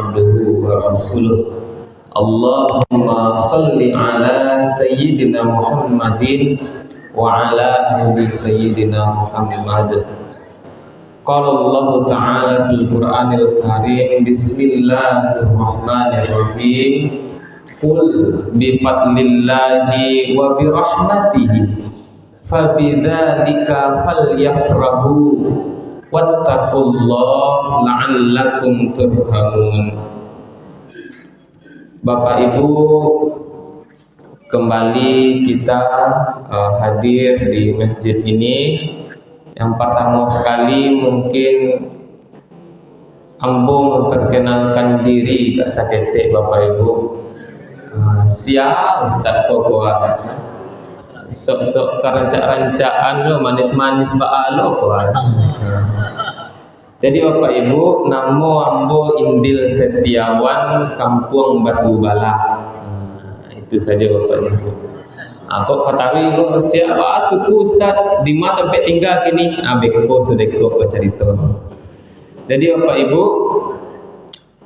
عبده ورسوله اللهم صل على سيدنا محمد وعلى آل سيدنا محمد. قال الله تعالى في القرآن الكريم بسم الله الرحمن الرحيم قل بفضل الله وبرحمته فبذلك فليفرحوا wattaqullaha la'allakum turhamun. Bapak Ibu, kembali kita hadir di masjid ini. Yang pertama sekali mungkin ambo memperkenalkan diri Kak Saketek Bapak Ibu. Sia Ustaz Kokoa. Sok-sok kerancak-rancaan lo manis-manis baalo kuat. Jadi Bapak Ibu, nama ambo Indil Setiawan, Kampung Batu Bala. Itu saja Bapak Ibu. Aku ketahui kok siapa suku Ustaz di mana tempat tinggal kini? Beko sudah kok cerita. Jadi Bapak Ibu,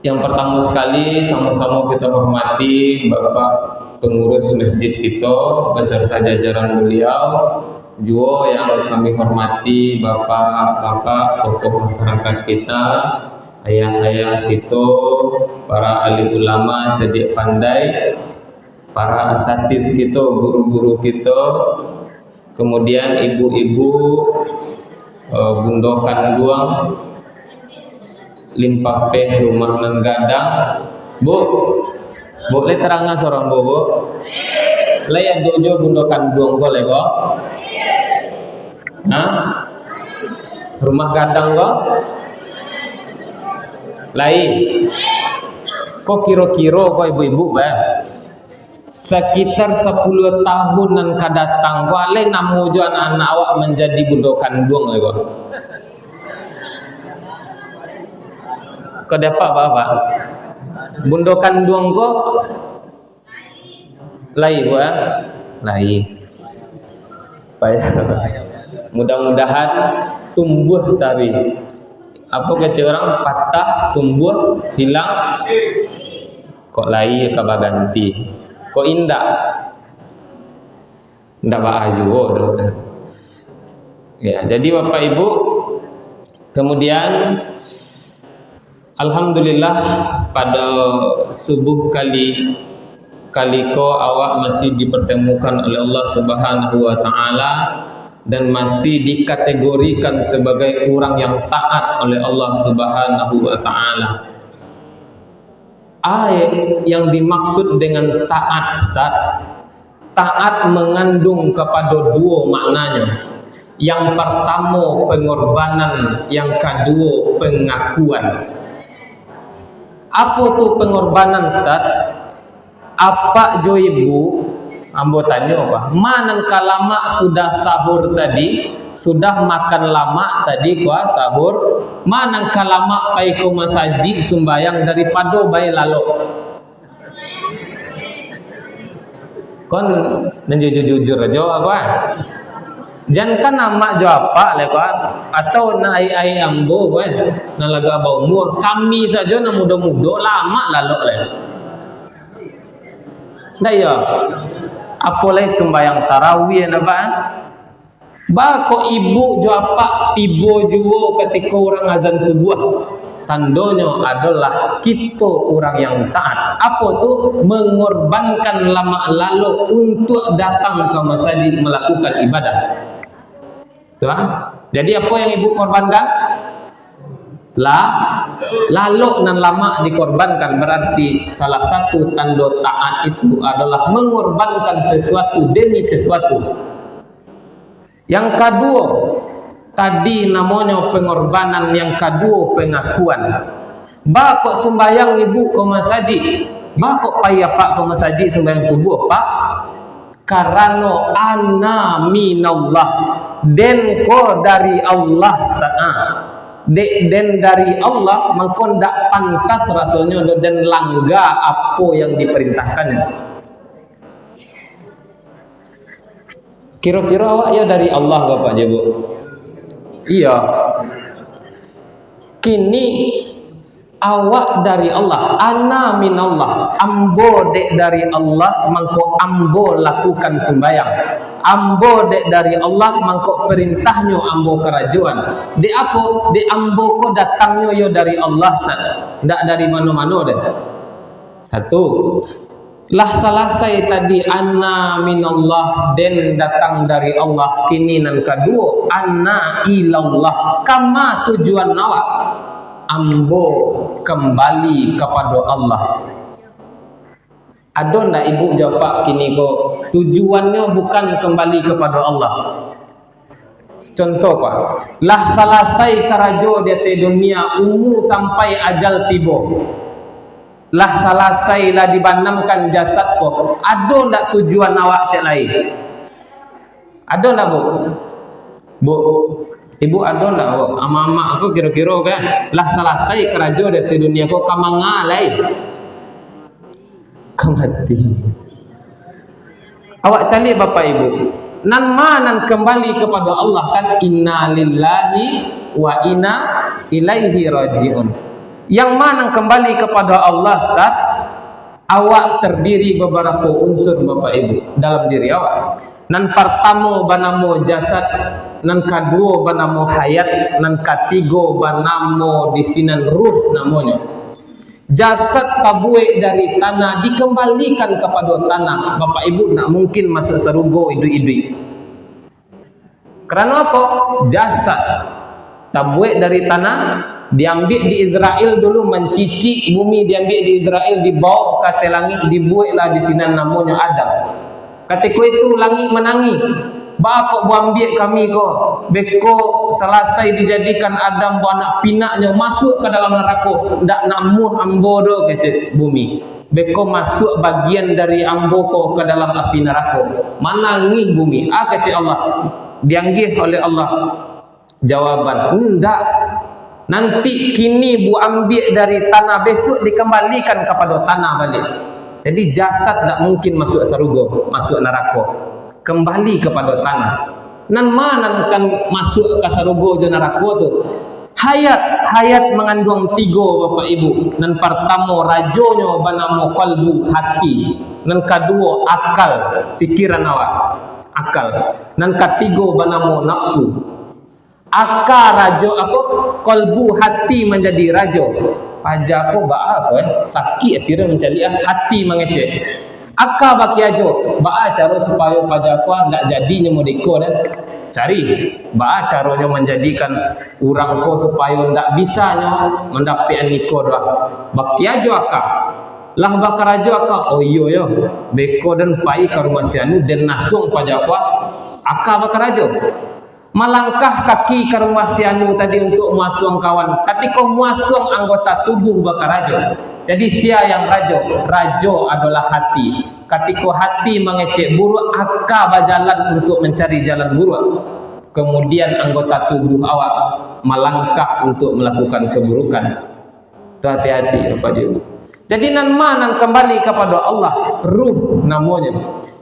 yang pertama sekali sama-sama kita hormati Bapak pengurus masjid kita beserta jajaran beliau, juga yang kami hormati bapak-bapak tokoh masyarakat kita, ayah-ayah kita, para alim ulama cerdik pandai, para asatiz kita, guru-guru kita, kemudian ibu-ibu bundokan duang, limpah peh rumah nan gadang. Bu, boleh terangkan seorang bobo? Layak dojo bundokan duang ko lego? Rumah gadang ko? Lain. Kok kiro-kiro ko ibu-ibu ba? Sekitar 10 tahunan kadatang ko alai namu jo anak awak menjadi bundokan duang lego. Kau dapat apa? Bundokan duang ko lai buat lai. Mudah-mudahan tumbuh tari. Apa kata orang patah tumbuh hilang kok lai ke baganti. Kok indah. Ndak baju doh. Ya, jadi Bapak Ibu, kemudian alhamdulillah pada subuh kaliko awak masih dipertemukan oleh Allah Subhanahu wa taala dan masih dikategorikan sebagai orang yang taat oleh Allah Subhanahu wa taala. Ayat yang dimaksud dengan taat, taat mengandung kepada dua maknanya. Yang pertama pengorbanan, yang kedua pengakuan. Apa tu pengorbanan Ustaz? Apa jo ibu? Ambo tanya apa? Mana kalama sudah sahur tadi, sudah makan lama tadi kuah sahur, mana kalama pai ko masaji sembayang daripada bayi lalu. Kon jujur aja aku jangan kan nama jo apa lewat atau ai ambo kan nalaga bau umur kami saja na muda-muda lama lalu dah ya apolai sembayang tarawih apa ba ko ibu jo apa tibo juo ketika orang azan subuh tandanya adalah kita orang yang taat. Apa tu? Mengorbankan lama lalu untuk datang ke masjid melakukan ibadah. Tuh, jadi apa yang ibu korbankan? Lalu dan lama dikorbankan, berarti salah satu tanda taat itu adalah mengorbankan sesuatu demi sesuatu. Yang kedua, tadi namanya pengorbanan, yang kedua pengakuan. Ba kok sembayang ibu ke masjid, ba kok payah pak ke masjid sembayang subuh pak? Karena ana minallah, den ko dari Allah den dari Allah, maka ndak pantas rasanya dan langga apa yang diperintahkannya. Kira-kira awak ya dari Allah Bapak je Bu? Iya. Kini awak dari Allah, ana minallah, ambo dek dari Allah, mangko ambo lakukan sembahyang, ambo dek dari Allah, mangko perintahnya ambo kerajuan. De apa? De ambo ko datangnya yo dari Allah, ndak dari mana-mana deh. Satu, lah selesai tadi anna minallah dan datang dari Allah. Kini nan kedua, anna ilallah, kama tujuan awak, ambo kembali kepada Allah. Ada ndak ibu jawab kini kok tujuannya bukan kembali kepada Allah? Contoh pak, lah selesai kerajo di dunia umur sampai ajal tiba, lah selesai lah dibanamkan jasad kok. Ada ndak tujuan awak cek lain? Ada ndak bu? Bu, ibu ada ndak bu? Ama aku kira-kira kan, lah selesai kerajo di dunia kok kamanga lain. Kemati. Awak cari bapak ibu. Nan manan kembali kepada Allah kan, inna lillahi wa inna ilaihi rajiun. Yang mana kembali kepada Allah Ustaz? Awak terdiri beberapa unsur bapak ibu dalam diri awak. Nan pertama banamo jasad, nan kedua banamo hayat, nan ketiga banamo disinan ruh namanya. Jasad tabuik dari tanah dikembalikan kepada tanah. Bapak ibu tak mungkin masuk surga hidup-hidup. Kerana apa? Jasad tabuik dari tanah diambil di Israel dulu, mencicik bumi, diambil di Israel, dibawa ke langit, dibuatlah di sini namanya Adam. Ketika itu langit menangi, bapak ambil kami ko, beko selesai dijadikan Adam bu anak pinaknya masuk ke dalam neraka, ndak namuh ambo do kecil bumi. Beko masuk bagian dari ambo ko ke dalam api neraka. Mana ngih bumi? Kecil Allah dianggih oleh Allah. Jawaban, ndak. Nanti kini bu ambil dari tanah, besok dikembalikan kepada tanah balik. Jadi jasad tak mungkin masuk surga, masuk neraka. Kembali kepada tanah. Nan mana kan masuk ke surga dan neraka tu? Hayat mengandung tiga bapak ibu. Nan pertama rajonya bernama qalbu, hati. Nan kedua akal, fikiran awak, akal. Nan ketiga bernama nafsu. Akal rajo apa? Qalbu, hati menjadi rajo. Pajak aku baak sakit tira mencari hati mengecek. Akal baki ajo, baak cara supaya pajak aku ndak jadinya modiko dan cari. Baak caranya menjadikan orang ko supaya ndak bisanya mendapat nikah dah. Baki ajo akal. Lah bakar ajo akal. Oh iyo yo, beko dan pai ke rumah sianu dan nasung pajak aku. Akal bakar ajo. Melangkah kaki ke rumah sianu tadi untuk muasuang kawan. Ketika muasuang anggota tubuh bakar rajo. Jadi sia yang rajo. Rajo adalah hati. Ketika hati mengecek buruk, akal berjalan untuk mencari jalan buruk. Kemudian anggota tubuh awak melangkah untuk melakukan keburukan. Itu hati-hati Bapak Ibu. Jadi nan mana kembali kepada Allah, ruh namanya.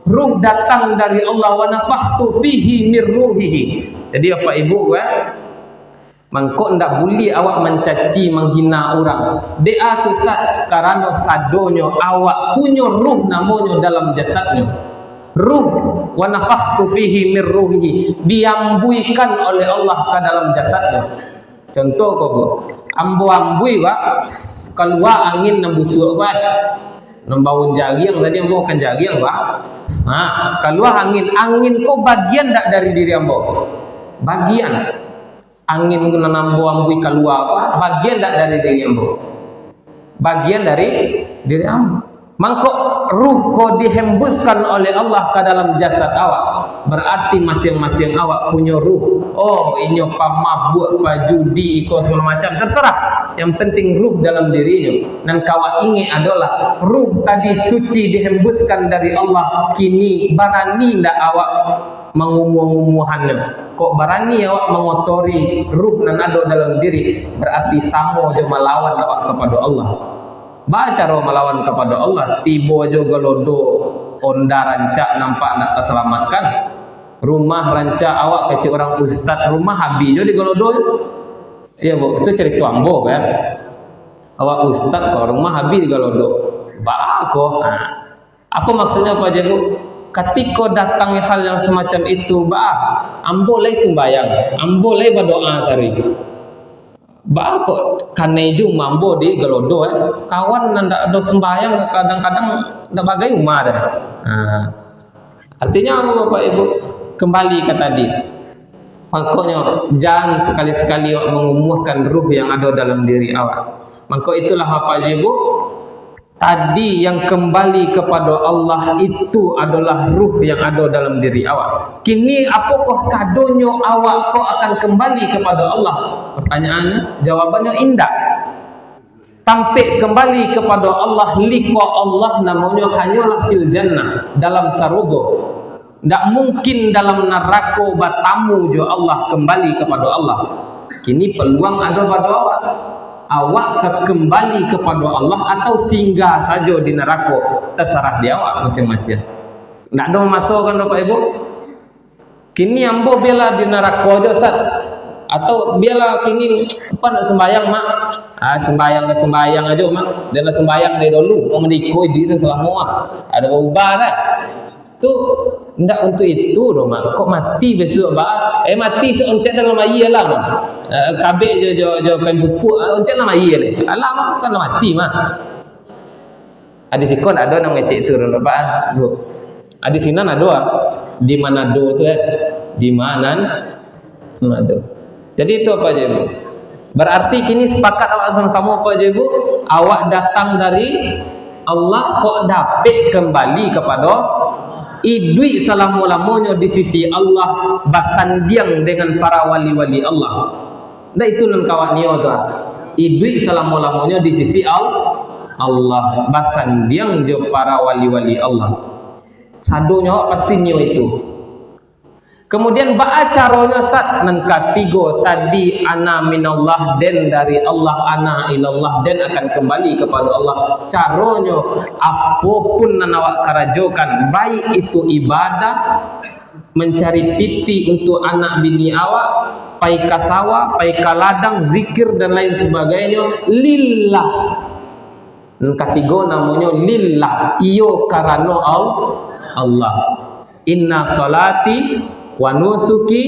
Ruh datang dari Allah, wa nafakhtu fihi mir ruhihi. Jadi apa ibu mangko ndak boleh awak mencaci menghina orang. Dia tu Ustaz karena sadonyo awak punya ruh namanya dalam jasadnya. Ruh wa nafakhtu fihi mir ruhihi, diambuikan oleh Allah ke dalam jasadnya. Contoh kau bu, ambui keluar angin nembusuk nembaun jagiang tadi ambo kan jagiang keluar angin kau bagian tak dari diri ambo, bagian angin nambo ambui keluar bagian tak dari diri ambo, bagian dari diri ambo. Mangko ruh kau dihembuskan oleh Allah ke dalam jasad awak, berarti masing-masing awak punya ruh. Oh ini pamabuk, pajudi, iko segala macam terserah. Yang penting ruh dalam dirinya. Dan kawak ingat adalah ruh tadi suci dihembuskan dari Allah. Kini berani ndak awak mengumuh-umuhannya? Kok berani awak mengotori ruh dan ada dalam diri? Berarti sama je melawan awak kepada Allah. Baca roh melawan kepada Allah, tiba juga lodo onda rancak nampak nak terselamatkan. Rumah rancak awak kecil orang ustaz, rumah habis jadi galodo. Ya bu, itu cerita ambo kan. Awak ustaz ke rumah habis galodok. Bako. Apa maksudnya Pak Jebu? Ketika datang hal yang semacam itu, ambo lay sembayang, ambo lay berdoa tadi. Kok kaneju mambo di gelodo kawan ndak ada sembayang kadang-kadang ndak bagai umar. Artinya apa Bapak Ibu? Kembali ke tadi. Makanya jangan sekali-sekali mengumumkan ruh yang ada dalam diri awak. Maka itulah Bapak Ibu, tadi yang kembali kepada Allah itu adalah ruh yang ada dalam diri awak. Kini apakah sadonyo awak kau akan kembali kepada Allah? Pertanyaannya, jawabannya indah. Sampai kembali kepada Allah, liqa Allah namanya hanyalah fil jannah, dalam surga. Tidak mungkin dalam neraka batamu jo Allah kembali kepada Allah. Kini peluang ada pada awak. Awak kembali kepada Allah atau singgah saja di neraka, terserah dia awak masing-masing. Tidak ada masalah kan Bapak Ibu? Kini ambo bela di neraka aja Ustaz. Atau bela kini apa nak sembayang mak? Sembayang aja mak. Dia nak sembayang dari dulu, mau menikoi di itu selama ada ubah kan? Tu ndak untuk itu doh mak. Kok mati besok ba? Mati so oncet dalam air lah mak. Kabek jo kan pupuk oncet dalam air ni. Alah mak kan mati mak. Ada sikon ada nang ngecek tu doh pak. Bu. Ada sinan ada. Di Manado tu Di Manado. Jadi itu apa je Bu? Berarti kini sepakat awak sama-sama apa je Bu? Awak datang dari Allah kok dapat kembali kepada idui selama-lamanya di sisi Allah, basandiang dengan para wali-wali Allah. Nah itu nan kawan niyo tu. Idui selama-lamanya di sisi Allah, basandiang jo para wali-wali Allah. Sadonya pasti niyo itu. Kemudian baca caranya Ustaz nan ketiga tadi ana minallah den dari Allah ana ilallah den akan kembali kepada Allah. Caranya apapun nan awak karajokan, baik itu ibadah, mencari pipi untuk anak bini awak, pai kasawa, pai kaladang, zikir dan lain sebagainya lillah. Nan ketiga namanya lillah, iyo karena Allah. Inna salati wa nusuki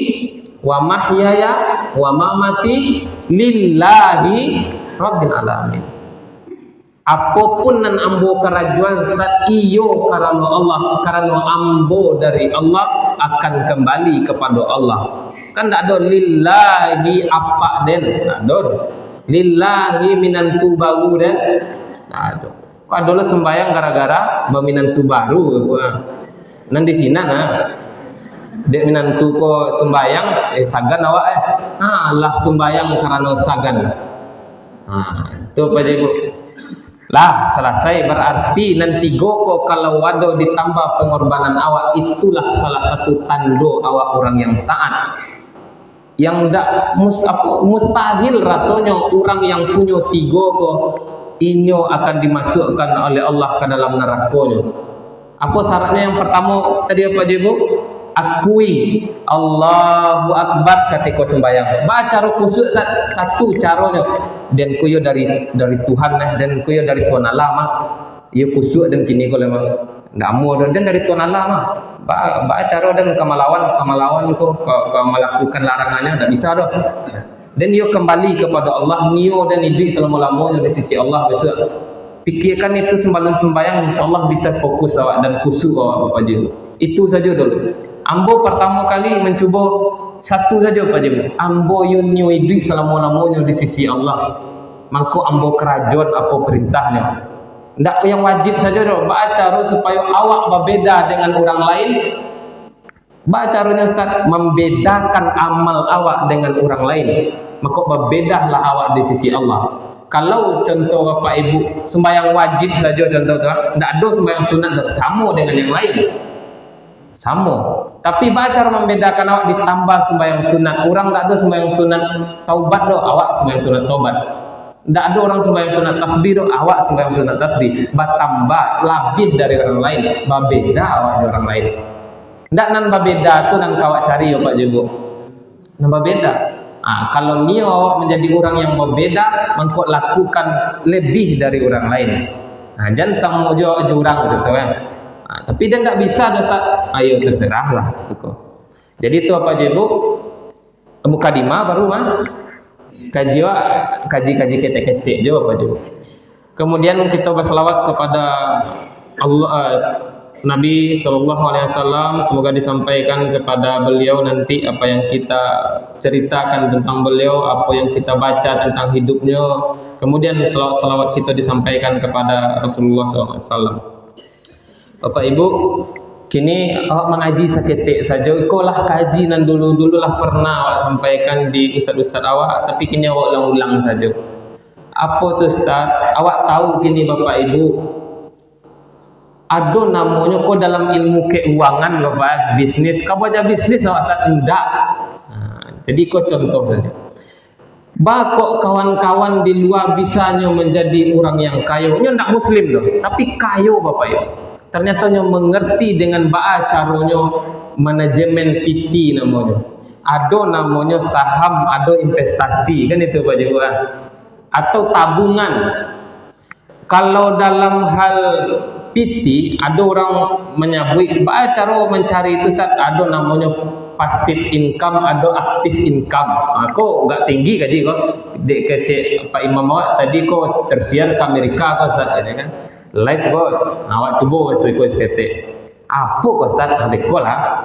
wa mahyaya wa mamati lillahi rabbil alamin. Apapun nan ambo kerajuan Ustaz iyo karena Allah, karena ambo dari Allah akan kembali kepada Allah. Kan tak ada lillahi apa den, tak ada. Lillahi minantu baru den, tak ada. Kok ada sembahyang gara-gara berminantu baru. Nan di sini nah. Dek minantu ko sembayang sagan awak lah sembayang karena sagan. Itu apa je Bu? Lah selesai berarti nanti go kalau wado ditambah pengorbanan awak, itulah salah satu tanda awak orang yang taat. Yang ndak mustahil rasanya orang yang punya tiga ko inyo akan dimasukkan oleh Allah ke dalam nerakanya. Apa syaratnya? Yang pertama tadi apa je Bu? Akui Allahu Akbar ketika sembahyang. Baca khusyuk satu caranya. Dan kuyo dari Tuhan dan kuyo dari Tuhan Allah mah. Ia khusyuk dan kini kalau mah ndak mau dan dari Tuhan Allah mah. Baca dan kemalawan ko melakukan larangannya ndak bisa doh. Dan ia kembali kepada Allah, nio dan hidup selama-lamanya di sisi Allah besok. Pikirkan itu sembahyang insyaallah bisa fokus awak dan khusyuk awak Bapak Jibu. Itu saja dulu. Ambo pertama kali mencuba satu saja Pak Jibu. Ambo yunyo hidup selama-lamanya di sisi Allah. Mangko ambo kerajaan apa perintahnya. Ndak yang wajib saja doh. Baca supaya awak berbeda dengan orang lain. Baca caranya Ustaz membedakan amal awak dengan orang lain. Maka berbedahlah awak di sisi Allah. Kalau contoh Bapak Ibu sembahyang wajib saja contoh tu, ndak ada sembahyang sunat sama dengan yang lain. Sama. Tapi baca membedakan awak ditambah sembahyang sunat. Orang tak ada sembahyang sunat taubat doh, awak sembahyang sunat taubat. Tak ada orang sembahyang sunat tasbih doh, awak sembahyang sunat tasbih. Bertambah lebih dari orang lain. Berbeda awak dari orang lain. Tak nan berbeda tu nan kawak cari ya Pak Jibu. Nan berbeda. Kalau nio awak menjadi orang yang berbeda, mengkau lakukan lebih dari orang lain. Jangan sama aja orang contoh kan. Tapi dia tak bisa dosa. Ayo terserahlah. Jadi itu apa je bu? Mukadimah baru kaji ketek-ketek je apa je bu. Kemudian kita berselawat kepada Allah, Nabi SAW, semoga disampaikan kepada beliau nanti apa yang kita ceritakan tentang beliau, apa yang kita baca tentang hidupnya. Kemudian selawat kita disampaikan kepada Rasulullah SAW. Bapak Ibu, kini awak mengaji seketik saja. Kau lah kaji nan dulu lah pernah awak sampaikan di ustaz-ustaz awak, tapi kini awak ulang-ulang saja. Apa tu ustaz? Awak tahu kini Bapak Ibu, ada namanya kau dalam ilmu keuangan Bapak, bisnis. Kau baca bisnis awak saat enggak. Jadi kau contoh saja. Kok kawan-kawan di luar bisanya menjadi orang yang kaya. Nya enggak muslim loh, tapi kaya Bapak Ibu. Ternyata nya mengerti dengan caranya manajemen PT namanya. Ada namanya saham, ada investasi, kan itu Pak Ibu. Atau tabungan. Kalau dalam hal PT, ada orang menyebut cara mencari itu saat ada namanya passive income, ada active income. Kok enggak tinggi gaji kok. Dek kecil Pak Imam awak tadi kok tersiar ke Amerika kok Ustaz kan. Live kok. Awak cuba ikut seketik. Apa kok Ustaz? Betul lah.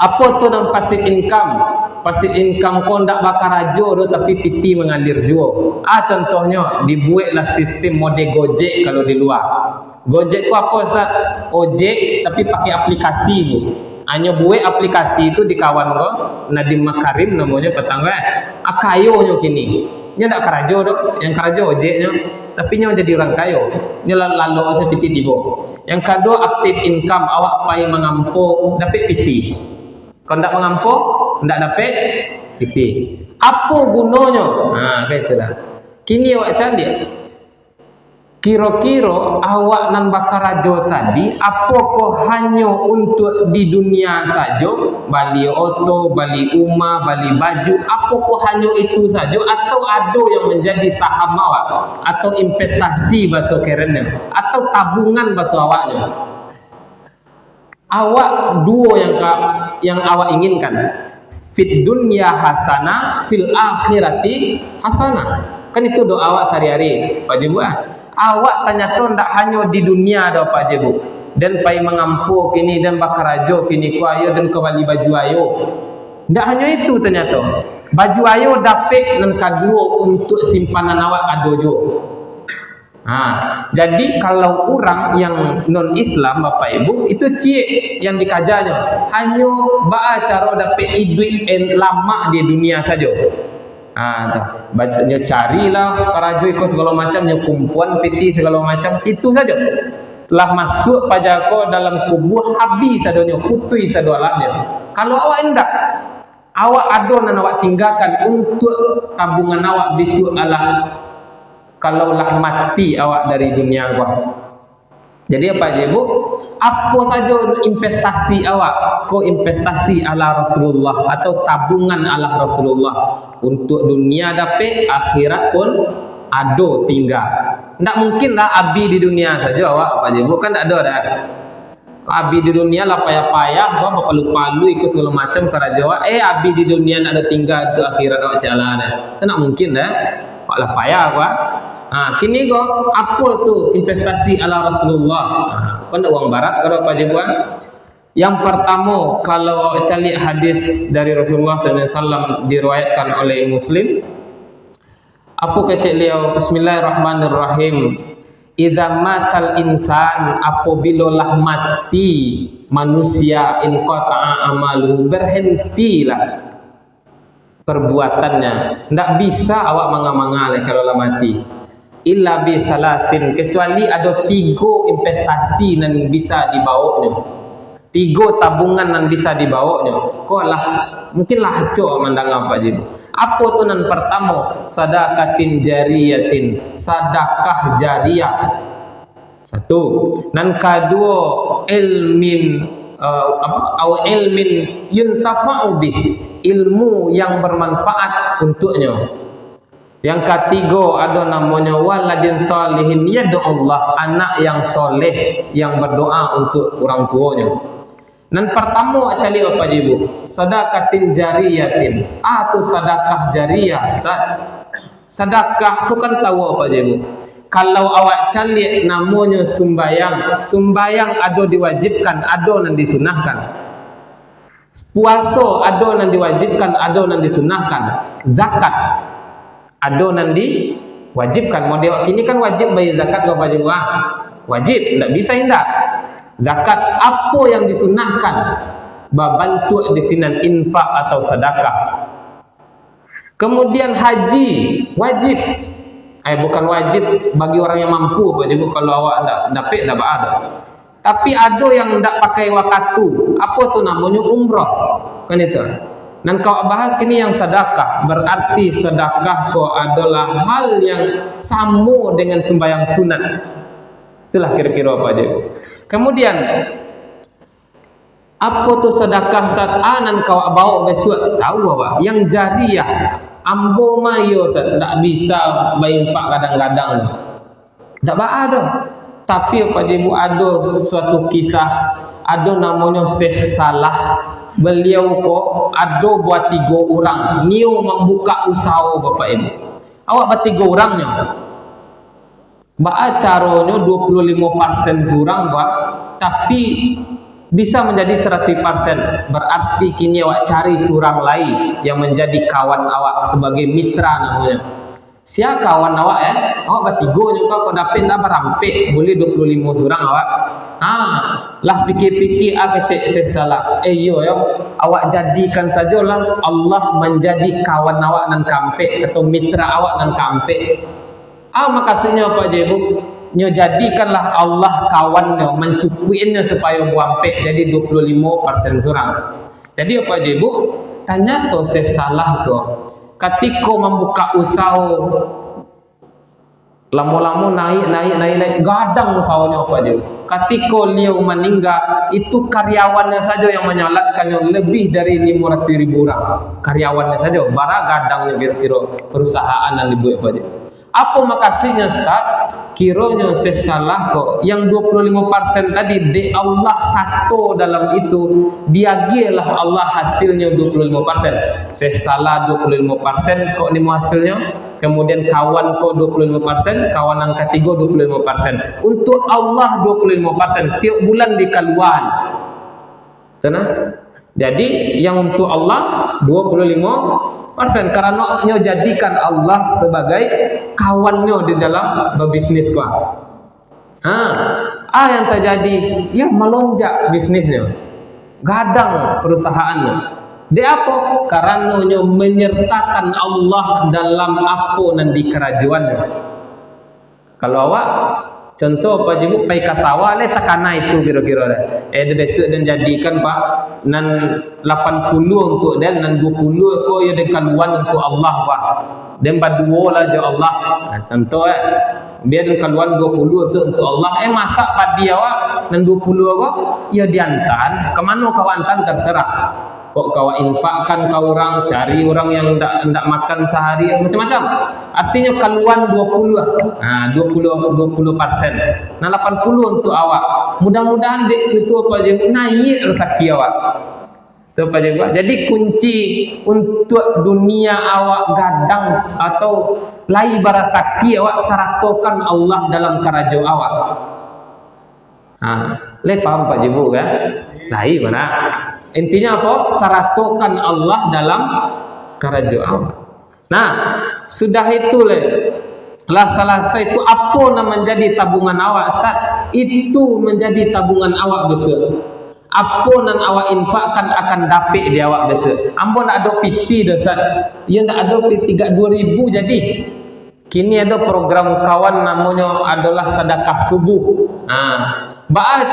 Apa tu nang passive income? Passive income kau ndak bakar rajo tu, tapi PT mengalir juga. Contohnya dibuatlah sistem mode Gojek kalau di luar. Gojek ku apa Ustaz? Ojek tapi pakai aplikasi bu. Hanya buat aplikasi itu di kawan kau Nadiem Makarim namanya petangga. Kayo nyo kini. Nya ndak karajo dok. Yang karajo ojeknya. Tapi nya jadi orang kayo. Nya lalu seperti tibo. Yang kedua active income, awak pai mengampu dapat PT. Kalau ndak mengampu ndak dapat PT. Apa gunanya? Kayak itulah. Kini awak cari. Kira-kira awak nan bakar rajo tadi, apakah hanya untuk di dunia saja, bali auto, bali rumah, bali baju, apakah hanya itu saja, atau ada yang menjadi saham awak, atau investasi bahasa kerennya, atau tabungan bahasa awaknya? Awak dua yang awak inginkan. Fit dunya hasanah, fil akhirati hasanah. Kan itu doa awak sehari-hari, Pak Jibu. Awak ternyata tidak hanya di dunia dah Pak Jibu. Dan pai mengampu kini dan bakar rajo kini ku ayo dan kembali baju ayo. Tidak hanya itu ternyata. Baju ayo dapat dan kedua untuk simpanan awak adojo. Jadi kalau orang yang non Islam Bapak Ibu itu cie yang dikajanya hanya cara dapat duit lama di dunia saja. Bacanya carilah karajo ikut segala macam, kumpulan PT segala macam, itu saja. Setelah masuk pajako dalam kubur habis adanya, putui sadolanya. Kalau awak enggak, awak ada dan awak tinggalkan untuk tabungan awak besok kalaulah mati awak dari dunia gua. Jadi apa je bu? Apa saja investasi awak, ko investasi ala Rasulullah atau tabungan ala Rasulullah untuk dunia dapat, akhirat pun ada tinggal. Tak mungkinlah abi di dunia saja awak apa je bu? Kan ada dah. Abi di dunia lah payah-payah, gua palu-palu ikut segala macam kerajaan. Abi di dunia nak ada tinggal tu akhirat awak jalan dah. Tak mungkin dah. Pak lah payah gua. Kini kau apa tu investasi ala Rasulullah? Kau nak uang barat kalau apa je buat? Yang pertama, kalau cari hadis dari Rasulullah SAW diriwayatkan oleh Muslim, apa kata beliau? Bismillahirrahmanirrahim. Idza matal insan, apabila lah mati manusia, in qata'a amalu, berhentilah perbuatannya. Tak bisa awak manga-manga kalau lah mati. Illa bi salasin, kecuali ada 3 investasi yang bisa dibawanya, 3 tabungan yang bisa dibawanya. Kau lah mungkinlah hancur mandang apa je. Apa tu yang pertama? Sadaqatin jariyatin, sedekah jariah. Satu. Dan kedua, ilmin ilmin yuntafa'u bih, ilmu yang bermanfaat untuknya. Yang ketiga ada namanya waladin salihin yad'ullah, anak yang soleh yang berdoa untuk orang tuanya. Dan pertama cari apa ibu? Sedekatin jariyatin. Atau sedekah jariyah, Ustaz. Sedekah aku kan tahu apa ibu? Kalau awak cari namanya sumbayang, sumbayang ada diwajibkan, ada yang disunahkan. Puasa ada yang diwajibkan, ada yang disunahkan. Zakat ada yang diwajibkan. Model kini kan wajib bayar zakat ke wajib wajib, tidak bisa indah. Zakat apa yang disunahkan? Bantu di sini infak atau sedekah. Kemudian haji wajib. Bukan wajib bagi orang yang mampu apa je, kalau awak ndak dapat dak ada. Tapi ada yang ndak pakai wakatu. Apa tu namanya umrah. Kan itu. Dan kau bahas kini yang sedekah, berarti sedekah kau adalah hal yang sama dengan sembahyang sunat. Itulah kira-kira apa aja. Kemudian apa tu sedekah saat anan kau bawa besok tahu apa? Yang jariyah, ambo mayo tak bisa bayimpak kadang-kadang. Tak ada. Tapi apa je bu, ada suatu kisah, ada namanya Syekh Salah. Beliau kok ada buat 3 orang niu membuka usaha bapak ibu. Awak buat 3 orangnya. Ba caranya 25% curang buat, tapi bisa menjadi 100%. Berarti kini awak cari surang lain yang menjadi kawan awak sebagai mitra namanya. Siapa kawan awak awak buat 3 juga kau dapat dah berampek boleh 25 surang awak. Lah pikir-pikir kecek salah. Yo awak jadikan sajalah Allah menjadi kawan awak dan kampek atau mitra awak dan kampek. Maksudnya apa je bu? Nyo jadikanlah Allah kawannya, mencukupinya supaya buampek jadi 25% surang. Jadi apa je bu? Tanya tu Syekh Salah tu. Ketika membuka usaha lama-lama naik gadang usahanya apa je. Ketika beliau meninggal, itu karyawannya saja yang menyalatkannya lebih dari 500.000 orang. Karyawannya saja, bara gadangnya kira-kira perusahaan yang dibuat apa je. Apa makasihnya Ustaz? Kiranya Syekh Salah kok yang 25% tadi di Allah satu dalam itu, diagilah Allah hasilnya 25%. Syekh Salah 25% kok ni hasilnya. Kemudian kawan kau 25%, kawan yang ketiga 25%. Untuk Allah 25%, tiap bulan dikeluarkan. Tenang. Jadi yang untuk Allah 25%, karena nyo jadikan Allah sebagai kawannya di dalam berbisnis kau. Yang terjadi, ya melonjak bisnisnya, gadang perusahaannya. Dia apa? Karena nyo menyertakan Allah dalam apa nan di kerajaannya. Kalau awak contoh apa je bu, pai kasawa le takana itu kira-kira dah. Besok dan jadikan pak nan 80 untuk dan 20 ko ya dengan wan untuk Allah pak. Dan berdua lah je Allah. Contoh biar keluar 20 untuk Allah. Masak padi awak nan 20 ko ya diantan. Kemana kau antan terserah. Kok kau infakkan kau orang, cari orang yang tidak makan sehari, macam-macam. Artinya keluar 20%. 20%. 80 untuk awak. Mudah-mudahan dek itu apa je naik rezeki awak. Itu apa je. Jadi kunci untuk dunia awak gadang atau lai barasaki awak saratokan Allah dalam kerajaan awak. Le paham Pak Jibu kan? Lai mana? Intinya apa? Saratokan Allah dalam kerajaan. Nah, sudah itu lah selesai itu apa yang menjadi tabungan awak Ustaz? Itu menjadi tabungan awak besok. Apa yang awak infakkan akan dapat di awak besok. Ambo nak ada piti dah Ustaz. Ya nak ada piti 2000 jadi. Kini ada program kawan namanya adalah sedekah subuh.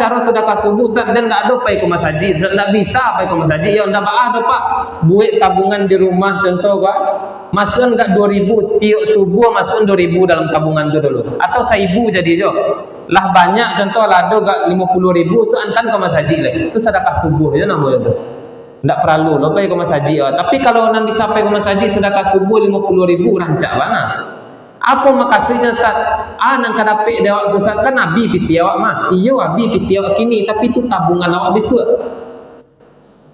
Cara sedekah subuh Ustaz dan tak ada pai ke masjid. Ustaz tak bisa pai ke masjid. Ya ndak ada Pak. Buat tabungan di rumah contoh kan. Masukkan enggak 2000 tiap subuh masukkan 2000 dalam tabungan tu dulu. Atau 1000 jadi jo. Lah banyak contoh lah ada enggak 50.000 so antan ke masjid lah. Itu sedekah subuh je namanya tu. Ndak perlu lo pergi ke masjid. Tapi kalau nak bisa pergi ke masjid sedekah subuh 50.000 rancak mana? Apa maksudnya Ustaz? Nang kadapik dia waktu Ustaz kan Nabi piti awak mah. Iyo Nabi piti awak kini, tapi itu tabungan awak besok.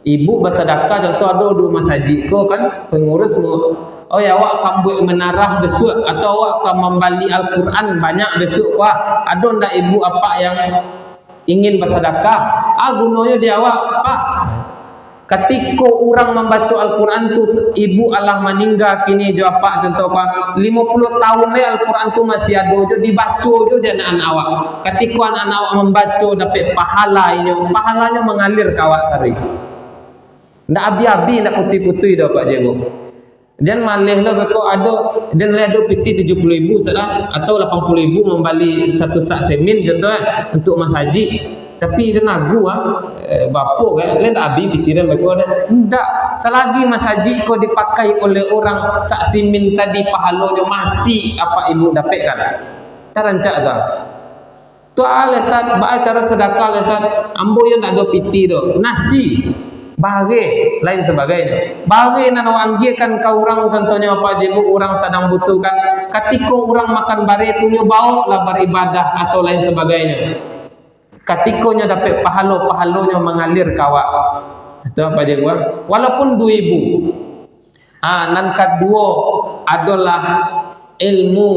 Ibu bersedekah contoh ada dua masjid ko kan pengurus oh ya awak akan buat menarah besok atau awak akan membali Al-Quran banyak besok wah ada ndak ibu apa yang ingin bersedekah gunanya dia awak Pak ketika orang membaca Al-Quran tu ibu Allah meninggal kini jo apa contoh apa 50 tahun le Al-Quran tu masih ada jo dibaca jo dia anak awak ketika anak awak membaca dapat pahalanya mengalir ke awak tadi ndak abi-abi ndak putih-putih dah Pak Jebo. Dan malih lah beko ada dan ada piti 70.000 salah atau 80.000 membali satu sak semin contoh untuk masjid. Tapi dia nagu bapa kan lain abi piti dan beko ada. Ndak selagi masjid kau dipakai oleh orang sak semin tadi pahalanya masih apa ibu dapat kan. Tarancak dah. Tu alasan ba cara sedekah alasan ambo yang tak ada piti tu. Nasi bagi lain sebagainya. Bagi nan wanggirkan ke orang contohnya apa jebu orang sedang butuhkan. Ketika orang makan bare tu nyo bau lah beribadah atau lain sebagainya. Ketikanya dapat pahala-pahalanya mengalir ke awak. Itu apa jebu? Walaupun 2.000. Nan kedua adalah ilmu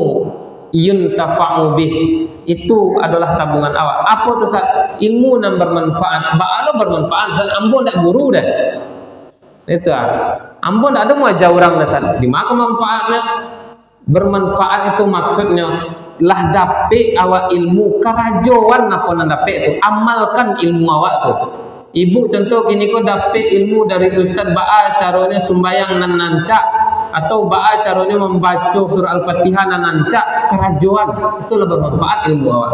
yuntafa'u bih. Itu adalah tabungan awak. Apa tu Ustaz? Ilmu yang bermanfaat. Ba'alo bermanfaat. Ustaz, ambo ndak guru dah. Itu ambo ndak ada mau ajar orang dah Ustaz. Di mana manfaatnya? Bermanfaat itu maksudnya lah dapat awak ilmu kerajuan apa nan dapat tu. Amalkan ilmu awak tu. Ibu contoh kini kau dapat ilmu dari Ustaz ba'a caranya sembahyang nan nancak atau ba'a caranya membaca surah Al-Fatihah nan nancak kerajuan itu lebih bermanfaat ilmu awak.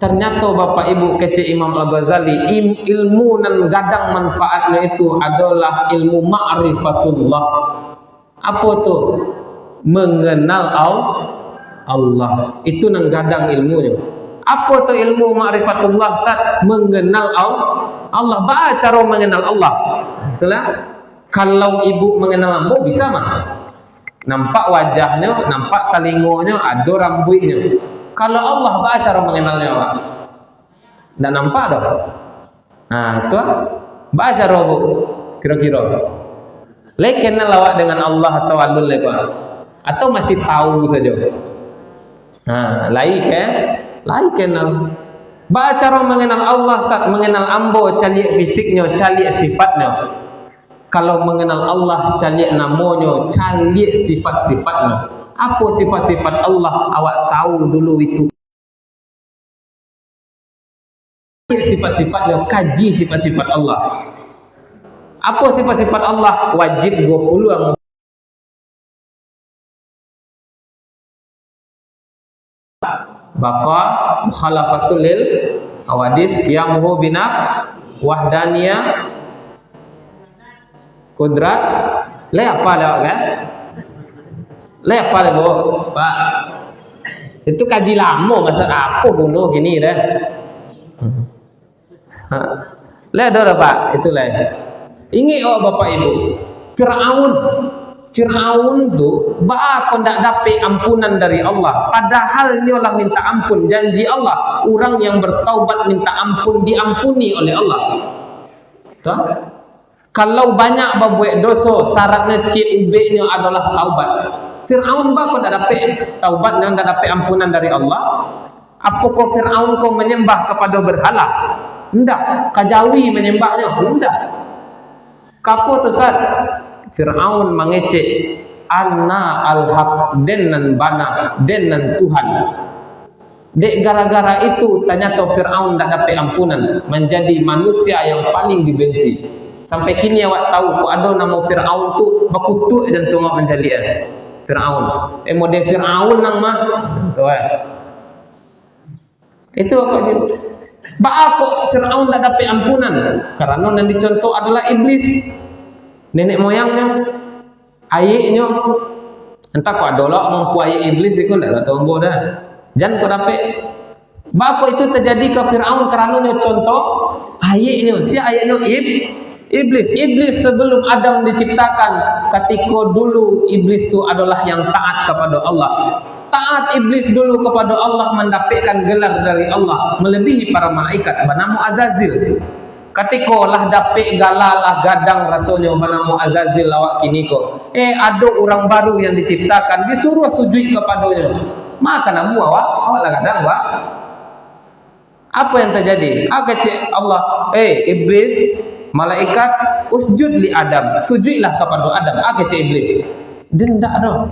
Ternyata Bapak Ibu kece Imam Al-Ghazali ilmu nan gadang manfaatnya itu adalah ilmu ma'rifatullah. Apa tu? Mengenal Allah. Itu nan gadang ilmunya. Apa tu ilmu ma'rifatullah Ustaz? Mengenal Allah. Ba'a cara mengenal Allah. Itulah. Kalau ibu mengenal ambo bisa mah. Nampak wajahnya, nampak telingonya, ada rambutnya. Kalau Allah baca cara mengenalnya Pak. Enggak nampak dah. Itu baca cara bu. Kira-kira. Le kenal awak dengan Allah atau alul le atau masih tahu saja. Lain kenal. Baca cara mengenal Allah Ustaz, mengenal ambo caliak fisiknya, caliak sifatnya. Kalau mengenal Allah, caliak namanya, caliak sifat-sifatnya. Apa sifat-sifat Allah? Awak tahu dulu itu. Sifat-sifatnya, kaji sifat-sifat Allah. Apa sifat-sifat Allah? Wajib 20 Baqa mukhalafatul lil hawadis qiyamuhu binak wahdaniyah kudrat le apa lewat kan le apa le bu Pak itu kaji lama masa apa guna gini dah le ada Pak itu le ingat Bapak Ibu Fir'aun tu ba'a kau tak dapat ampunan dari Allah padahal ni Allah minta ampun janji Allah orang yang bertaubat minta ampun diampuni oleh Allah tuh? Kalau banyak berbuat dosa syaratnya CUB-nya adalah taubat. Fir'aun kau tak dapat taubat dan tak dapat ampunan dari Allah. Apakah Fir'aun kau menyembah kepada berhala? Tidak. Kajawi menyembahnya? Tidak. Kapo tu Ustaz? Fir'aun mengecek anna al-haq denan bana denan Tuhan. Dek gara-gara itu ternyata Fir'aun tak dapat ampunan menjadi manusia yang paling dibenci. Sampai kini awak tahu kok ada nama Fir'aun tu berkutuk jantung awak menjadi Fir'aun. Model Fir'aun nang mah. Tu Itu apa dia? Ba'a kok Fir'aun tak dapat ampunan karena yang dicontoh adalah iblis. Nenek moyangnya, ayahnya. Entah kok ada lah mampu ayah iblis itu tak tahu ambo dah. Jangan kau dapat. Ba'a kok itu terjadi ke Fir'aun karena contoh Ayatnya, si ayatnya Iblis sebelum Adam diciptakan, ketika dulu iblis itu adalah yang taat kepada Allah. Taat iblis dulu kepada Allah, mendapatkan gelar dari Allah melebihi para malaikat bernama Azazil. Ketika lah dapat galalah gadang rasanya bernama Azazil awak kini ko. Ada orang baru yang diciptakan, disuruh sujud kepadanya. Maka namu awak lah gadang wak. Apa yang terjadi? Allah, iblis, malaikat, usjud li Adam, sujudlah kepada Adam. Iblis, dia tidak ada.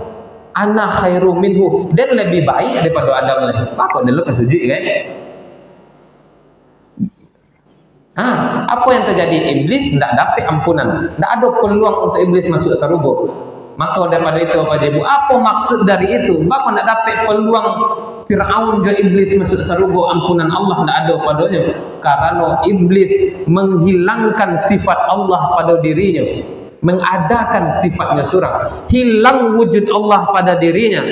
Ana khairu minhu, dia lebih baik daripada Adam lagi. Maka dia lupa sujud kan? Apa yang terjadi? Iblis tidak dapat ampunan, tidak ada peluang untuk iblis masuk surga. Maka daripada itu apa maksud dari itu? Maka tidak dapat peluang Fir'aun dan iblis masuk surga, ampunan Allah tidak ada padanya. Karena iblis menghilangkan sifat Allah pada dirinya, mengadakan sifatnya surah, hilang wujud Allah pada dirinya,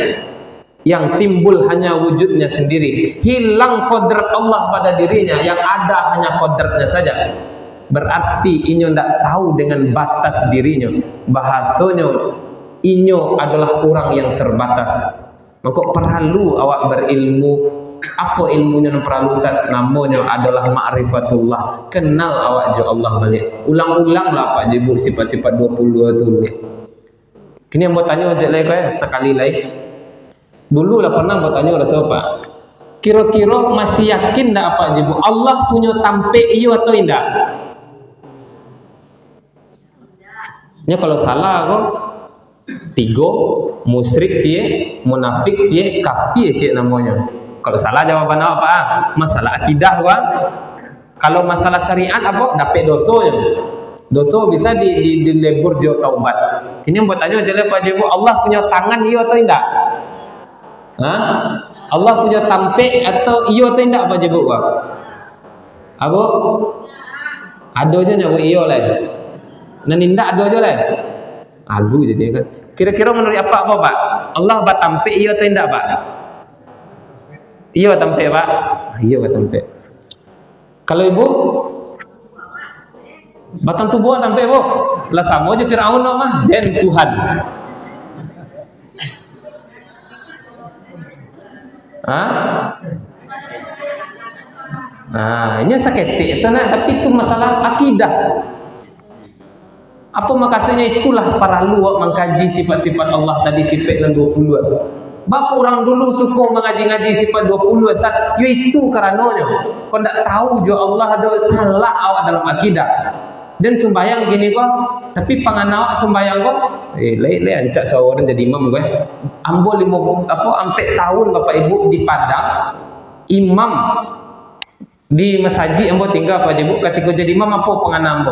yang timbul hanya wujudnya sendiri, hilang kodrat Allah pada dirinya, yang ada hanya kodratnya saja. Berarti inyo tidak tahu dengan batas dirinya. Bahasanya inyo adalah orang yang terbatas. Maka perlu awak berilmu. Apa ilmunya yang perlu Ustaz? Namanya adalah ma'rifatullah. Kenal awak je Allah balik. Ulang-ulanglah Pak Jibu sifat-sifat 22 tu. Kini yang bertanya aja lagi sekali lagi. Dulu lah pernah bertanya rasa Pak. Kira-kira masih yakin tak Pak Jibu Allah punya tampik iyo atau tidak? Nya kalau salah kok 3 musyrik cie, munafik cie, kafir cie namanya. Kalau salah jawaban apa? Masalah akidah wah. Kalau masalah syariat apa? Dapat dosa je. Dosa bisa dilebur jauh taubat. Ini yang bertanya jelas Pak Jibu, Allah punya tangan iya atau tidak? Allah punya tampik atau iya atau tidak Pak Jibu? Apa? Ada je nyawa iya lah. Dan tidak ada je lah. Agu jadi kan. Kira-kira menurut apa Pak? Allah bertampik iya atau tidak Pak? Iya tampik Pak. Iya tampik. Kalau ibu batang tubuh tampik bu. Lah sama aja Firaun mah dan Tuhan. Ini saketik itu tapi itu masalah akidah. Apa maksudnya? Itulah para luak mengkaji sifat-sifat Allah tadi sifat yang 20. Bak orang dulu suka mengaji-ngaji sifat 20 Ustaz. Itu karenanya kau tak tahu jo Allah ada salah awak dalam akidah. Dan sembahyang gini kok, tapi pangan awak sembahyang kok le ancak seorang jadi imam gue. Ambo 4 tahun Bapak Ibu di Padang imam di masjid ambo tinggal Pak Ibu. Ketika jadi imam apa pangan ambo?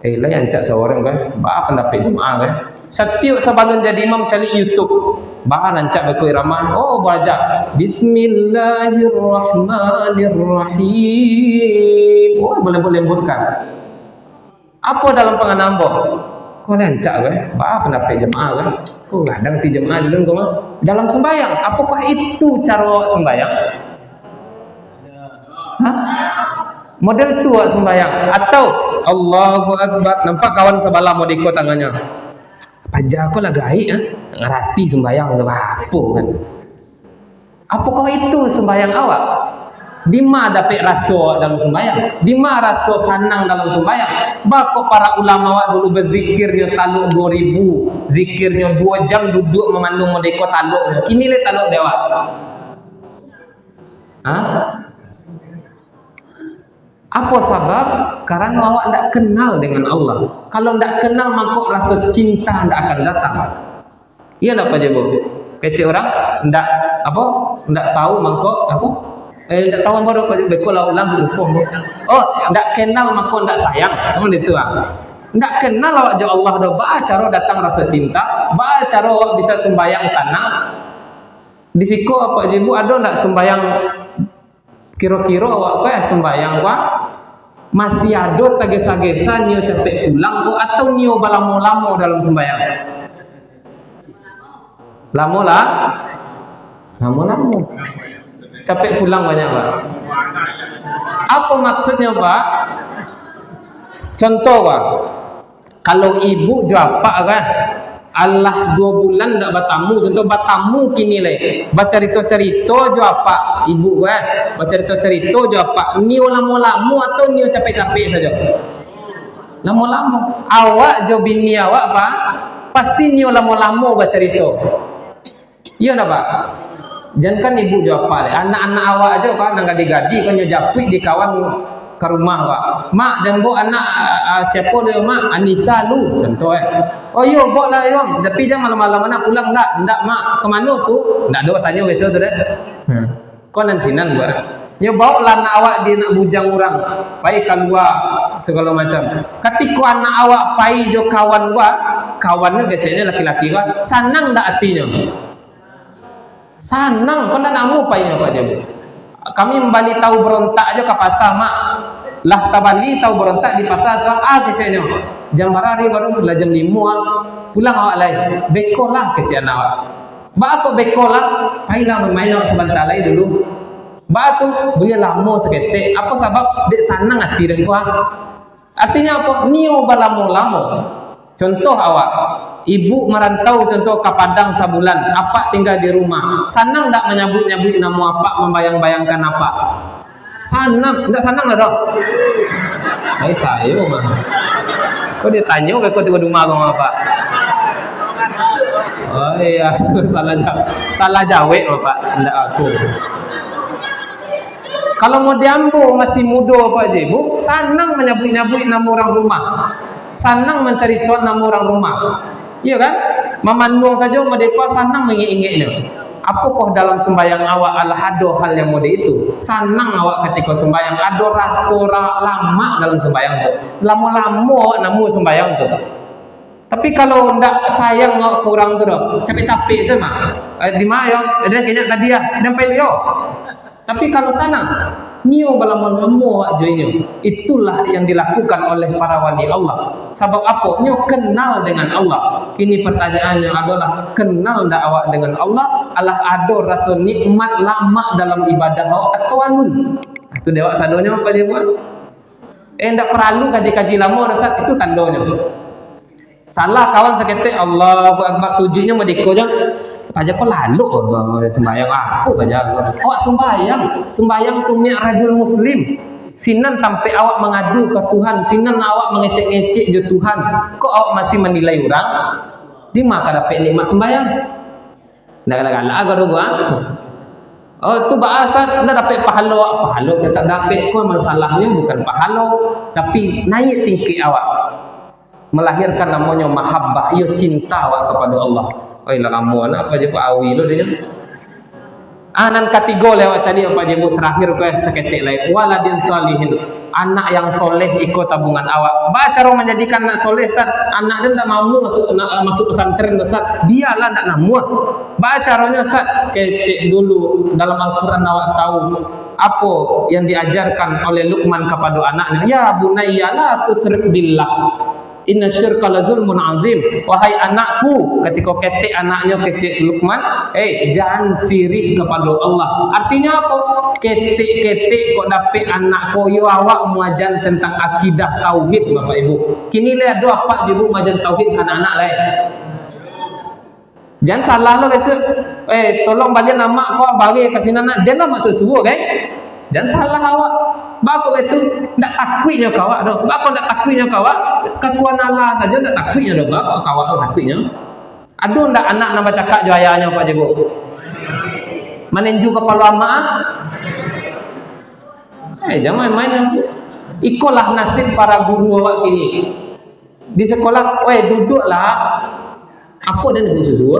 Le ancak seorang gue. Ba pendapat jemaah gue. Setiap sebelum jadi imam cari YouTube, bahan rancak berkoi ramah. Baca Bismillahirrahmanirrahim. Boleh-bolehkan. Apa dalam penganambo? Kau rancak ke? Bahan pendapat jemaah kan? Kau kadang ti jemaah dulu kau dalam sembahyang. Apakah itu cara sembahyang? Model tua sembahyang atau Allahu Akbar nampak kawan sebelah mau diikut tangannya. Pajak aku lah gaik ngerati sembahyang ke apa kan? Apakah itu sembahyang awak? Di mana dapat rasa dalam sembahyang? Di mana rasa senang dalam sembahyang? Bako para ulama awak dulu berzikirnya taluk 2000, zikirnya 2 jam duduk memandung merdeka taluknya. Kini le taluk dewa. Apa sebab? Karena awak tidak kenal dengan Allah. Kalau tidak kenal maka rasa cinta tidak akan datang. Iya tak Pak Jibu? Kecil orang tidak tidak tahu maka apa? Tidak tahu apa Pak Jibu? Bekolah ulang lupa. Tidak kenal maka tidak sayang. Memang itu tidak kenal awak jo Allah dah. Ba cara datang rasa cinta. Ba cara awak bisa sembahyang tanang. Di siku Pak Jibu ada tidak sembahyang? Kira-kira awak kau sembahyang kau masih ada tergesa-gesa nio capek pulang kau atau nio balamo-lamo dalam sembahyang? Lamo-lamo. Capek pulang banyak Pak. Apa maksudnya Pak? Contoh kan, kalau ibu jawab kan, Allah 2 bulan tak bertamu, contoh bertamu kini leh, baca cerita jawab ibu kan, baca cerita jawab niu lama-lama atau niu capek-capek saja. Lama-lama. Awak jo bini awak pak, pasti niu lama-lama baca cerita. Iya tak pak? Jangan kan ibu jawab leh, anak-anak awak aja kan nang gadi-gadi kan nyo japik di kawan ke rumah kak. Mak dan bo anak siapa dia mak? Anissa lu contoh Oh yo bok lah yo. Tapi jangan malam-malam mana pulang ndak mak. Ke mana tu? Ndak ada tanya besok tu deh. Kau nan sinan gua. Nyo bawa lah anak awak dia nak bujang orang. Pai keluar segala macam. Ketika anak awak pai jo kawan gua, kawannya kecilnya laki-laki gua, sanang ndak hatinya? Sanang, kau ndak namu painya pak je bu. Kami membali tahu berontak aja ke pasar mak. Lah tabali tahu berontak di pasar tu kecilnya. Jam berapa baru lah jam 5 pulang awak lain. Beko lah kecil awak. Ba aku beko lah, pailah main awak sebentar lagi dulu. Ba tu boleh lama seketik. Apa sebab dek sanang hati dan kuah. Artinya apa? Niu berlama-lama. Contoh awak, ibu merantau contoh ke Padang sebulan, apa tinggal di rumah. Sanang tak menyabut-nyabut nama apa, membayang-bayangkan apa? Sanang, enggak sanang lah dong. Saya mah. Kau dia tanya, kau di rumah kau apa? Oh iya, salah jawab bapak, enggak aku. Kalau mau diambil masih muda apa je, bu, sanang menyabut-nyabut nama orang rumah. Sanang mencari tuan nama orang rumah. Iya kan? Memandung saja mereka sanang mengingin-ingin. Apakah dalam sembahyang awak ada hal yang mode itu? Sanang awak ketika sembahyang ada rasa lama dalam sembahyang tu. Lama-lama namu sembahyang tu. Tapi kalau ndak sayang awak ke orang tu dah, capek-capek je mah. Di mana ada kena tadi ya, sampai yo. Tapi kalau sana niu balama-lama awak joinnya. Itulah yang dilakukan oleh para wali Allah. Sebab apa? Niu kenal dengan Allah. Kini pertanyaannya adalah kenal ndak awak dengan Allah? Allah ada rasa nikmat lama dalam ibadah awak atau alun? Itu dewa sadonya apa dia buat? Ndak perlu kaji-kaji lama rasa itu kandonya. Salah kawan seketik Allahu Akbar sujudnya mediko je. Aja kau lalu sembahyang aku baca. Awak sembahyang tu mi'rajul muslim. Sinan sampai awak mengadu ke Tuhan, sinan awak mengecek-ngecek je Tuhan. Kok awak masih menilai orang? Di mana dapat nikmat sembahyang? Ndak galak-galak agak gua. Oh tu bahasa dah dapat pahala kita tak dapat. Kau masalahnya bukan pahala, tapi naik tinggi awak. Melahirkan namanya mahabbah, ia cinta awak kepada Allah. Oh ilah lama apa je Pak Awi lo dia. Anan ketiga lewat cari apa je bu terakhir ke seketik lain. Waladin salihin, anak yang soleh ikut tabungan awak. Ba cara menjadikan anak soleh Ustaz, anak dia tak mahu masuk pesantren Ustaz. Dialah tak namu. Ba caranya Ustaz, kecek dulu dalam Al-Qur'an awak tahu apa yang diajarkan oleh Luqman kepada anaknya. Ya bunayya la tusyrik billah. Inna syirka la zulmun azim. Wahai anakku, ketika ketik anaknya kecil Luqman, jangan sirik kepada Allah. Artinya apa? Ketik-ketik kok dapat anak koyo awak muajan tentang akidah tauhid Bapak Ibu. Kini lihat dua apa ibu muajan tauhid kan anak lain. Jangan salah lo besok. Tolong balik nama kau bagi ke sini nak. Dia lah masuk subuh kan? Jangan salah awak. Bako itu ndak takwiknya kawak doh. Bako ndak takwiknya kawak. Kekuan Allah saja ndak takwiknya doh. Bako kawak tu takwiknya. Aduh ndak anak nak baca kak joayanya Pak Jibu. Menenju kepala amaah. Jangan main-main. Ikolah nasib para guru awak kini. Di sekolah, duduklah. Apa dan ibu susu?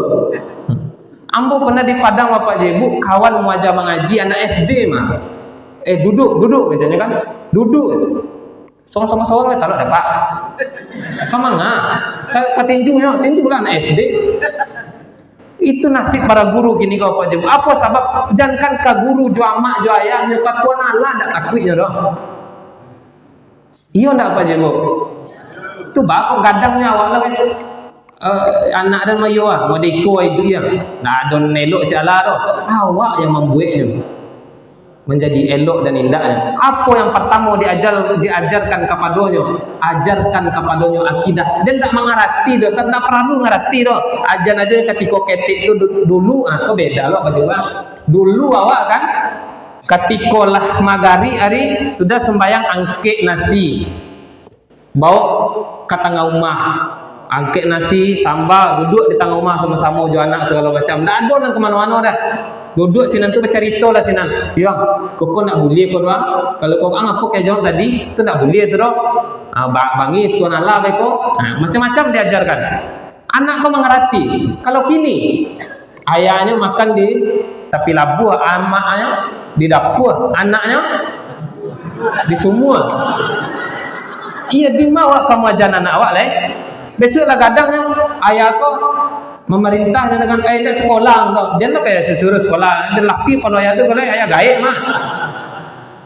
Ambo pernah di Padang Bapak Jibu, kawan muajar mengaji anak SD mah. Duduk katanya kan. Duduk. Sama-sama taruh dah Pak. Kamanga. Ketinjunya, tinjulah anak SD. Itu nasib para guru kini kau Pak Jibu. Apa sebab jangan ke guru jua mak jua ayah nyukat tuan Allah ndak takwiknya doh. Iya ndak Pak Jibu. Tu bakok gadangnya awak lah itu. Anak dan mayu mau diko itu ya. Nah don nelok cala doh. Awak yang membuatnya. menjadi elok dan indahnya. Apa yang pertama diajarkan kepadanya? Ajarkan kepadanya akidah. Dia tak mengerti dah, tak perlu mengerti dah. Ajar aja ketika ketik itu dulu, kau beda loh bagaimana? Dulu awak kan, ketika lah magari hari sudah sembahyang angkek nasi, bawa ke tengah rumah, angkek nasi, sambal, duduk di tengah rumah sama-sama jo anak segala macam. Tak ada nang kemana-mana dah. Duduk sinan tu bercerita lah sinan. Ya, kau nak boleh kau doang. Kalau kau apa kayak jawab tadi, tu nak boleh tu doh. Bangi tuan Allah beko. Macam-macam diajarkan. Anak kau mengerti. Kalau kini ayahnya makan di tepi labu, amaknya di dapur, anaknya di semua. Iya di mana kamu ajar anak awak leh? Besoklah kadangnya ayah kau memerintah dengan ayah sekolah tu. Dia nak kayak suruh sekolah. Dia laki kalau ayah tu kalau ayah gaib mah.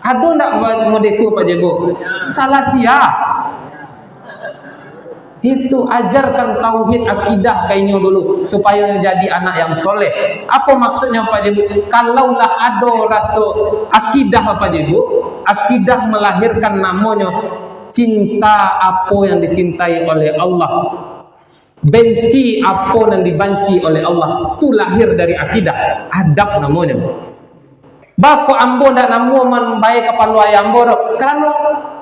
Aduh nak mau itu Pak Jebo. Salah siap. Itu ajarkan tauhid akidah kainnya dulu supaya jadi anak yang soleh. Apa maksudnya Pak Jebo? Kalaulah ada rasa akidah Pak Jebo, akidah melahirkan namanya cinta apa yang dicintai oleh Allah, benci apa yang dibenci oleh Allah. Itu lahir dari akidah, adab namanya. Bako ambo ndak namo membaik kepala ayah ambo kerana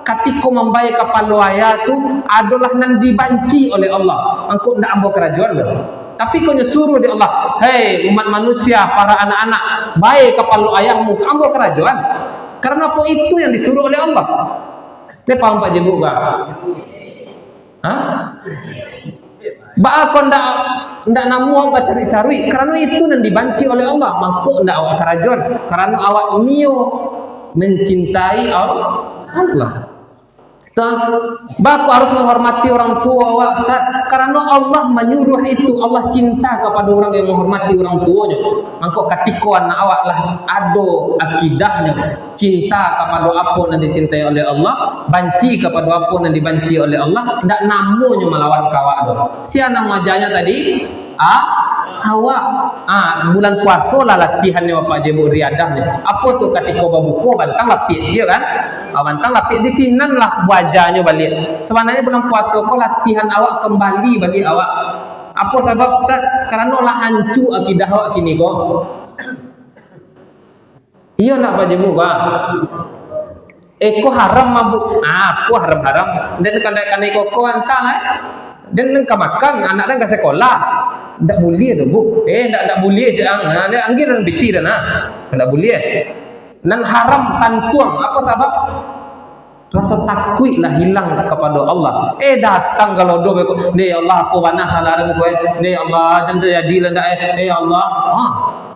ketika membaik kepala ayah tu adalah nan dibenci oleh Allah. Angko ndak ambo kerajaan dah. Tapi kau nyuruh di Allah, hei umat manusia, para anak-anak, baik kepala ayahmu, ambo kerajaan. Karena apa itu yang disuruh oleh Allah. Dia paham Pak Jebo kah? Hah? Ba kau ndak namu awak cari-cari kerana itu yang dibenci oleh Allah. Maka ndak awak kerajaan kerana awak niyo mencintai Allah. Baku harus menghormati orang tua awak Ustaz, karena Allah menyuruh itu. Allah cinta kepada orang yang menghormati orang tuanya. Maka ketika anak awak lah ada akidahnya, cinta kepada apa yang dicintai oleh Allah, benci kepada apa yang dibenci oleh Allah, tidak namanya melawan kawak tu. Siapa nama ajarnya tadi? Awak. Bulan puasa lah latihannya Bapak Jebo riadahnya. Apa tu ketika berbuka bantang lapik dia kan? Bantang lapik di sinan lah wajahnya balik. Sebenarnya bulan puasa kau latihan awak kembali bagi awak. Apa sebab Ustaz? Kerana lah hancur akidah awak kini kau. Iya nak Pak Jebo kah? Eko haram mabuk. Aku haram-haram. Dan kadang-kadang kau hantar lah. Dan kau makan anak dan kau sekolah. Tak boleh tu bu. Tak boleh jangan. Dia anggir dan biti dah nak. Tak boleh. Dan haram santuang. Apa sebab? Rasa takut lah hilang kepada Allah. Datang kalau doa berkata, "Ya Allah, apa mana salah aku? Ya Allah, jangan terjadi lah dah. Ya Allah."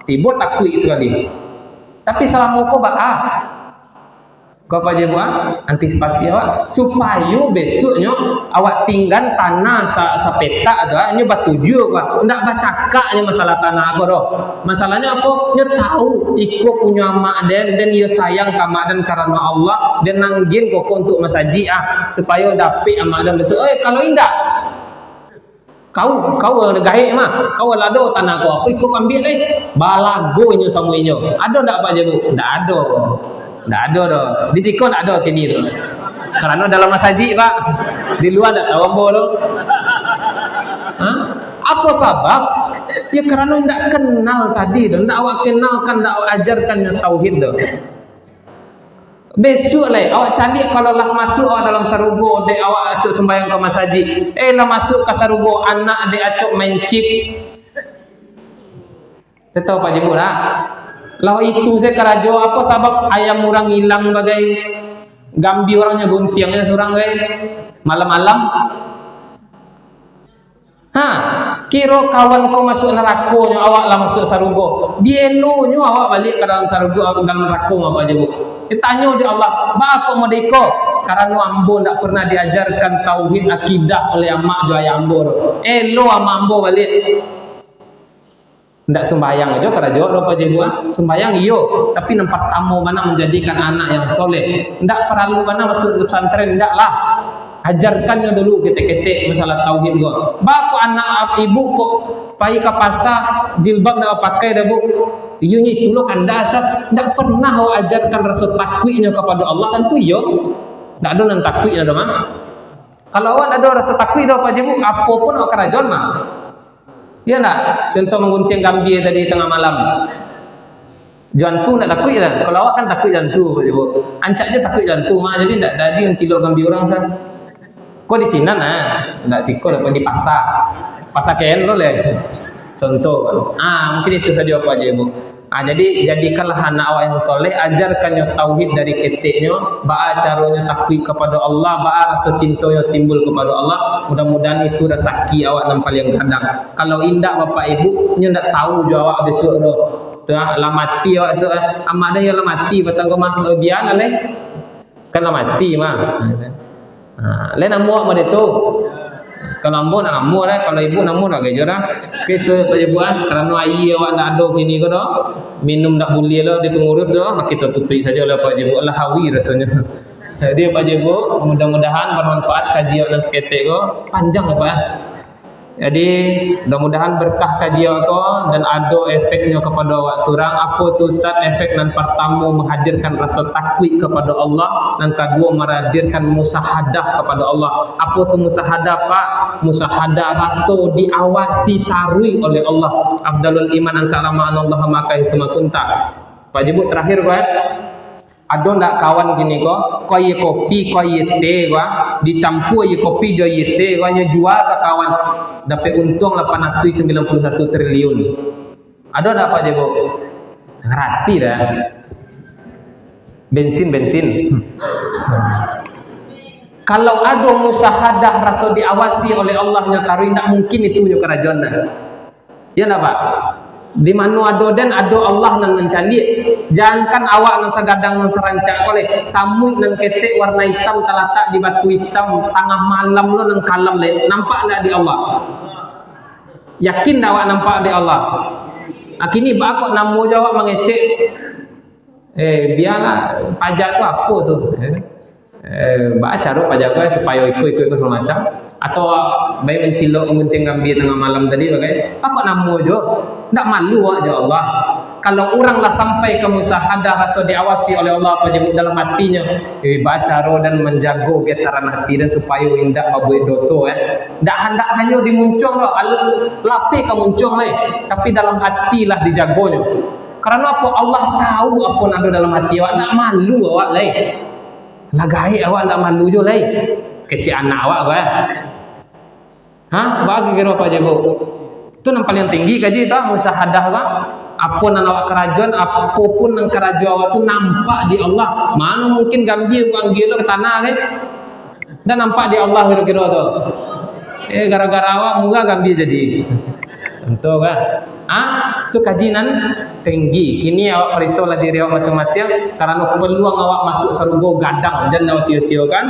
Tiba takut sekali. Tapi selama kau kau apa je buat? Antisipasi awak supaya besoknya awak tinggal tanah sepetak dah, nya batuju kau. Ndak bacakaknya masalah tanah kau doh. Masalahnya apa? Nya tahu ikut punya mak dan dia sayang ke mak dan karena Allah dan nanggin kau untuk masaji supaya dapat mak dan besok. Kalau indak kau gaib mah, kau lado tanah kau, aku ikut ambil balagonya semuanya. Ada ndak Pak Jebu? Ndak ada. Tak ada dah. Di Cikgu tak ada kini tu. Kerana dalam masjid Pak, di luar tak tahu ambo tu. Apa sebab? Ya kerana tak kenal tadi tu. Tak awak kenalkan, tak awak ajarkan tauhid tu. Besok lah awak cari kalau lah masuk awak dalam sarugo, dek awak acuk sembahyang ke masjid. Lah masuk ke sarugo, anak dek acuk main chip. Kita tahu Pak Jibu lah. Lalu itu saya kerajo apa sebab ayam orang hilang bagai gambi orangnya guntiangnya seorang malam-malam. Kira kawan kau masuk neraka nyo awak lah masuk sarugo. Dielo nyo awak balik ke dalam sarugo dalam neraka apa je bu. Ditanya di Allah, "Ba kau merdeka?" Karena ambo ndak pernah diajarkan tauhid akidah oleh amak jo ayam ambo. Elo amak ambo balik. Tidak sembahyang aja kerja apa je buat sembahyang iyo, tapi nampak tamu mana menjadikan anak yang soleh. Tidak perlu mana masuk pesantren, tidak lah. Ajarkannya dulu ketek-ketek masalah tauhid kau. Baku anak ibu kok pergi ke pasar jilbab dah pakai dah bu. Iyo itu lo kanda asal tidak pernah awak ajarkan rasa takwiknya kepada Allah kan tu yo. Tak ada nan takwiknya dah mah. Kalau awak ada rasa takwik dah apa jebu, apa pun awak kerajaan mah. Ya nak. Contoh menggunting gambir tadi tengah malam. Jantung nak takwik dah. Kalau awak kan takwik jantung apa jebu. Ancak je takwik jantung mah jadi tak jadi yang cilok gambir orang kan. Kau di sini nah, tak sikor dapat di pasar. Pasar KL tu leh. Contoh kan. Mungkin itu saja apa jebu. Jadi jadikanlah anak awak yang soleh, ajarkannya tauhid dari keteknya, ba'a caranya takwik kepada Allah, ba'a rasa cintanya timbul kepada Allah. Mudah-mudahan itu rezeki awak nampal yang kadang. Kalau indak bapak ibu, nya ndak tahu jo awak besok tu. Tengah lah mati awak besok. Amak dah ya lah mati, batang kau mah biar lah leh. Kan lah mati mah. Lain amu awak tu. Kalau ambo nak namu dah, kalau ibu namu nak kerja dah. Kita pejabuan kerana air awak nak ada kini ko dah. Minum tak boleh lah dia pengurus dah. Kita tutup saja lah pak jebu. Allah hawi rasanya. Dia pak jebu mudah-mudahan bermanfaat kaji awak dan seketik ko. Panjang apa? Jadi mudah-mudahan berkah kaji awak ko dan ada efeknya kepada awak surang. Apa tu Ustaz? Efek nan pertama menghadirkan rasa takwik kepada Allah, dan kedua menghadirkan musahadah kepada Allah. Apa tu musahadah pak? Musahadah rasa diawasi tarui oleh Allah. Afdalul iman antara ma'anallaha maka itu makunta. Pak Jibu terakhir ko ada ndak kawan gini ko ye kopi ko ye teh ko dicampur ye kopi jo ye teh ko nya jual ke kawan dapat untung 891 triliun. Ada ndak Pak Jibu? Ngerti dah. Bensin. Kalau ada musahadah rasa diawasi oleh Allah nya taruh tak mungkin itu nya kerajaan. Ya nak Pak? Di mana ada dan ada Allah nan mencari. Jangankan awak nan sagadang nan serancak oleh samui nan ketek warna hitam terletak di batu hitam tengah malam lo nan kalam le. Nampak tak di Allah? Yakin tak awak nampak di Allah? Kini bakok namu jawab mengecek. Biarlah pajak tu apa tu? Cara pajak kau supaya ikut segala macam. Atau baik mencilok mengunting gambir tengah malam tadi bagai apa namu jo ndak malu aja Allah. Kalau orang lah sampai ke musahadah rasa diawasi oleh Allah apa je dalam hatinya baca dan menjaga getaran hati dan supaya indak berbuat dosa ndak hendak hanya dimuncung lo lape ke muncung tapi dalam hatilah dijaganya. Karena apa? Allah tahu apa yang ada dalam hati awak. Ndak malu awak lagai awak ndak malu jo kecil anak awak kau bagi kira apa je bu? Itu yang paling tinggi kaji tak musahadah kan? Apa nan awak kerajaan, apapun yang kerajaan awak tu nampak di Allah. Mana mungkin gambir panggil ke tanah dan nampak di Allah kira-kira tu. Gara-gara awak muka gambir jadi. Tentu kan? Itu kajian tinggi. Kini awak perisolah diri awak masing-masing karena peluang awak masuk surga gadang dan awak sia-sia kan.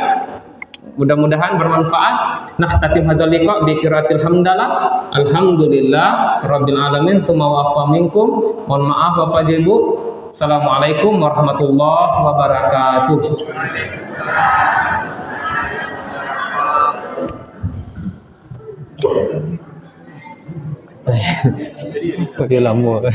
Mudah-mudahan bermanfaat. Nakhtatim hadzal liqa bi qiraatil hamdalah. Alhamdulillah rabbil alamin. Tsumma wa'afa minkum. Mohon maaf Bapak Ibu. Assalamualaikum warahmatullahi wabarakatuh. Pakai lama.